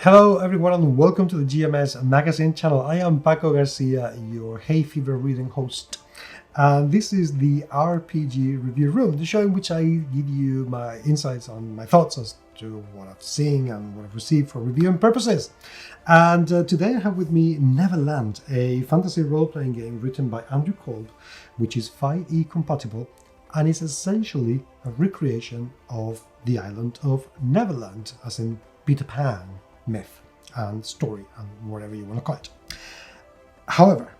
Hello everyone and welcome to the GMS Magazine channel. I am Paco Garcia, your hay fever reading host. And this is the RPG review room, the show in which I give you my insights on my thoughts as to what I've seen and what I've received for reviewing purposes. And today I have with me Neverland, a fantasy role-playing game written by Andrew Kolb, which is 5e compatible and is essentially a recreation of the island of Neverland, as in Peter Pan myth and story and whatever you want to call it. However,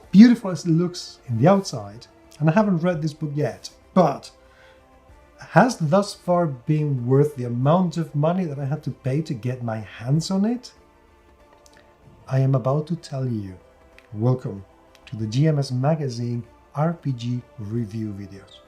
beautiful as it looks in the outside, and I haven't read this book yet, but has thus far been worth the amount of money that I had to pay to get my hands on it? I am about to tell you. Welcome to the GMS Magazine RPG review videos.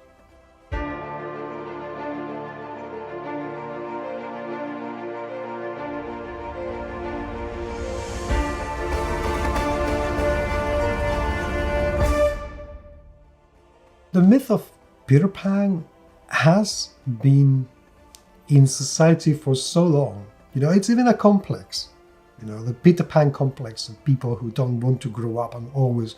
The myth of Peter Pan has been in society for so long. It's even a complex. The Peter Pan complex of people who don't want to grow up and always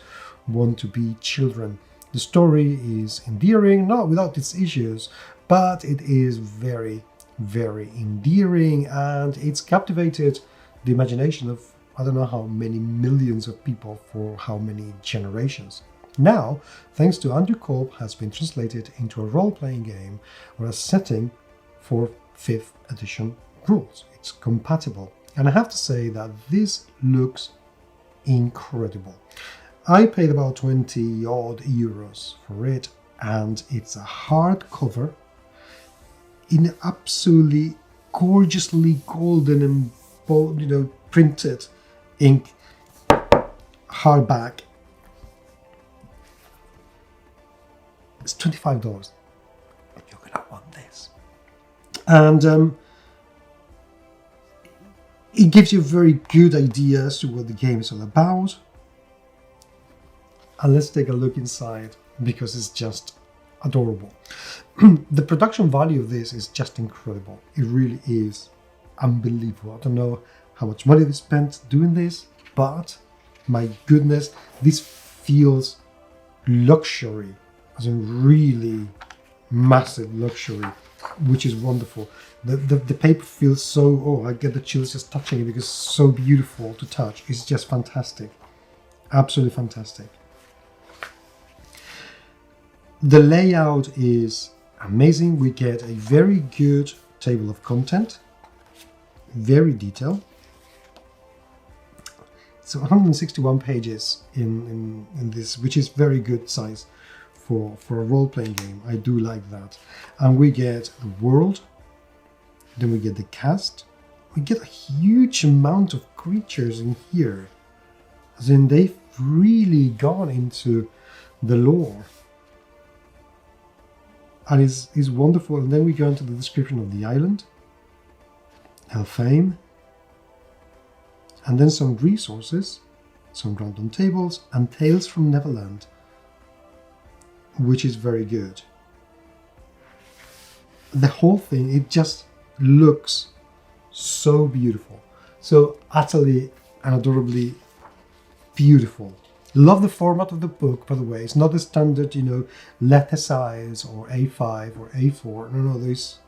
want to be children. The story is endearing, not without its issues, but it is very, very endearing, and it's captivated the imagination of I don't know how many millions of people for how many generations. Now, thanks to Andrew Kolb, has been translated into a role-playing game or a setting for 5th edition rules. It's compatible. And I have to say that this looks incredible. I paid about 20 odd euros for it, and it's a hardcover in absolutely gorgeously golden and printed ink hardback. It's $25. You're gonna want this, and it gives you a very good idea as to what the game is all about. And let's take a look inside, because it's just adorable. The production value of this is just incredible. It really is unbelievable. I don't know how much money they spent doing this, but my goodness, this feels luxury. As in really massive luxury, which is wonderful. The paper feels so, I get the chills just touching it because it's so beautiful to touch. It's just fantastic. Absolutely fantastic. The layout is amazing. We get a very good table of content, very detailed. So 161 pages in this, which is very good size for a role-playing game. I do like that. And we get the world, then we get the cast. We get a huge amount of creatures in here. As in, they've really gone into the lore. And it's wonderful. And then we go into the description of the island, Elfame, and then some resources, some random tables, and Tales from Neverland, which is very good. The whole thing, it just looks so beautiful. So utterly and adorably beautiful. Love the format of the book, by the way. It's not the standard, letter size or A5 or A4. No, there's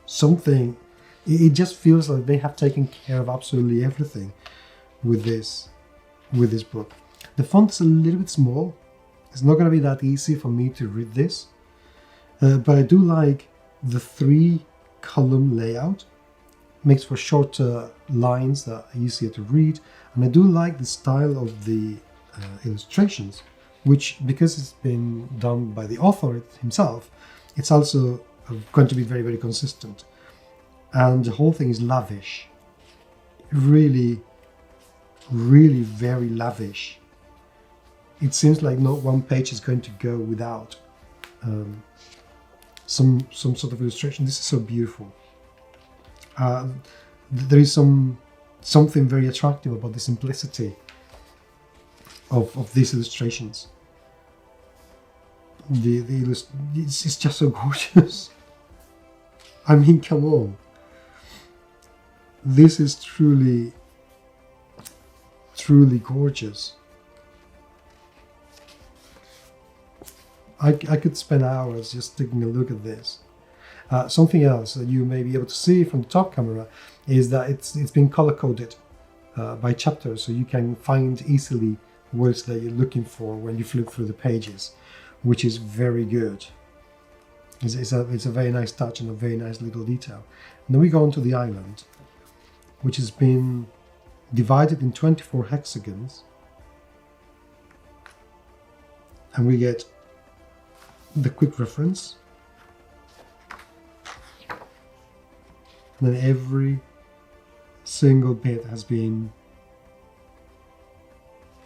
something. It just feels like they have taken care of absolutely everything with this book. The font is a little bit small. It's not going to be that easy for me to read this, but I do like the 3-column layout. Makes for shorter lines that are easier to read, and I do like the style of the illustrations, which, because it's been done by the author himself, it's also going to be very, very consistent. And the whole thing is lavish. Really, really very lavish. It seems like not one page is going to go without some sort of illustration. This is so beautiful. There is something very attractive about the simplicity of these illustrations. It's just so gorgeous. I mean, come on. This is truly, truly gorgeous. I could spend hours just taking a look at this. Something else that you may be able to see from the top camera is that it's been color-coded by chapters, so you can find easily words that you're looking for when you flip through the pages, which is very good. It's a very nice touch and a very nice little detail. And then we go on to the island, which has been divided in 24 hexagons, and we get the quick reference, and then every single bit has been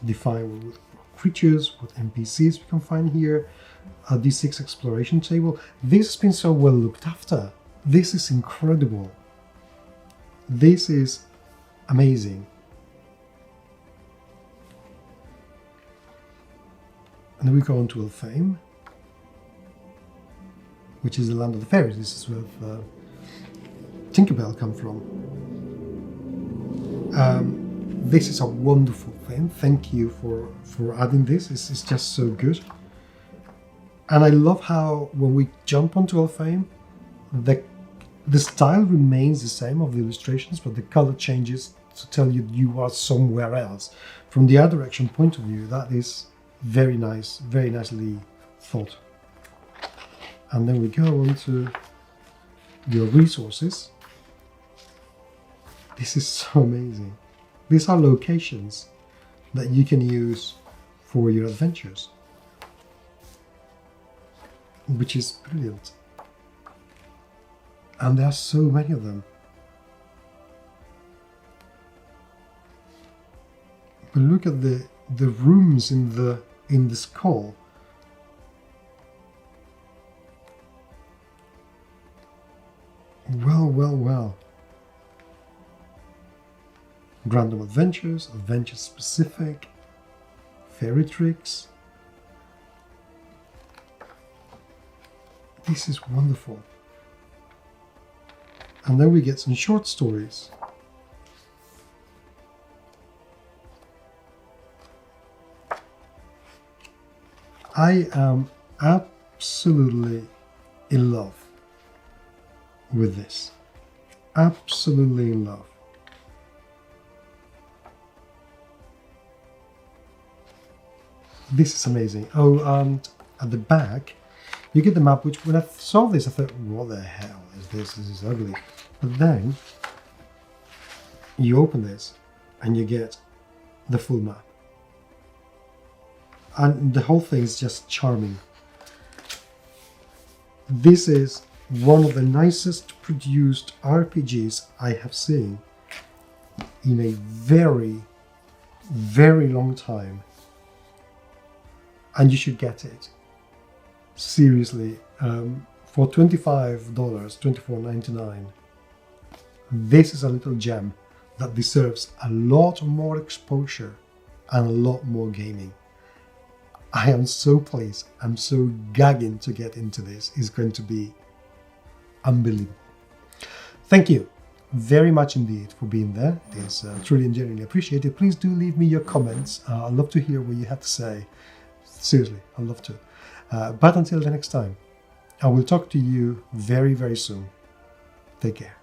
defined with creatures, what NPCs we can find here, a D6 exploration table. This has been so well looked after. This is incredible. This is amazing. And then we go on to Elfame, which is the land of the fairies. This is where Tinkerbell come from. This is a wonderful thing. Thank you for adding this. It's just so good. And I love how when we jump onto Elfame, the style remains the same of the illustrations, but the color changes to tell you you are somewhere else. From the art direction point of view, that is very nice, very nicely thought. And then we go on to your resources. This is so amazing. These are locations that you can use for your adventures, which is brilliant. And there are so many of them. But look at the rooms in the skull. Well. Random adventures, adventure specific, fairy tricks. This is wonderful. And then we get some short stories. I am absolutely in love with this. Absolutely in love. This is amazing. Oh, and at the back, you get the map, which when I saw this, I thought, what the hell is this? This is ugly. But then, you open this, and you get the full map. And the whole thing is just charming. This is one of the nicest produced RPGs I have seen in a very, very long time. And you should get it. Seriously, for $25, $24.99, this is a little gem that deserves a lot more exposure and a lot more gaming. I am so pleased. I'm so gagging to get into this. It's going to be unbelievable. Thank you very much indeed for being there. It is truly and genuinely appreciated. Please do leave me your comments. I'd love to hear what you have to say. Seriously, I'd love to. But until the next time, I will talk to you very, very soon. Take care.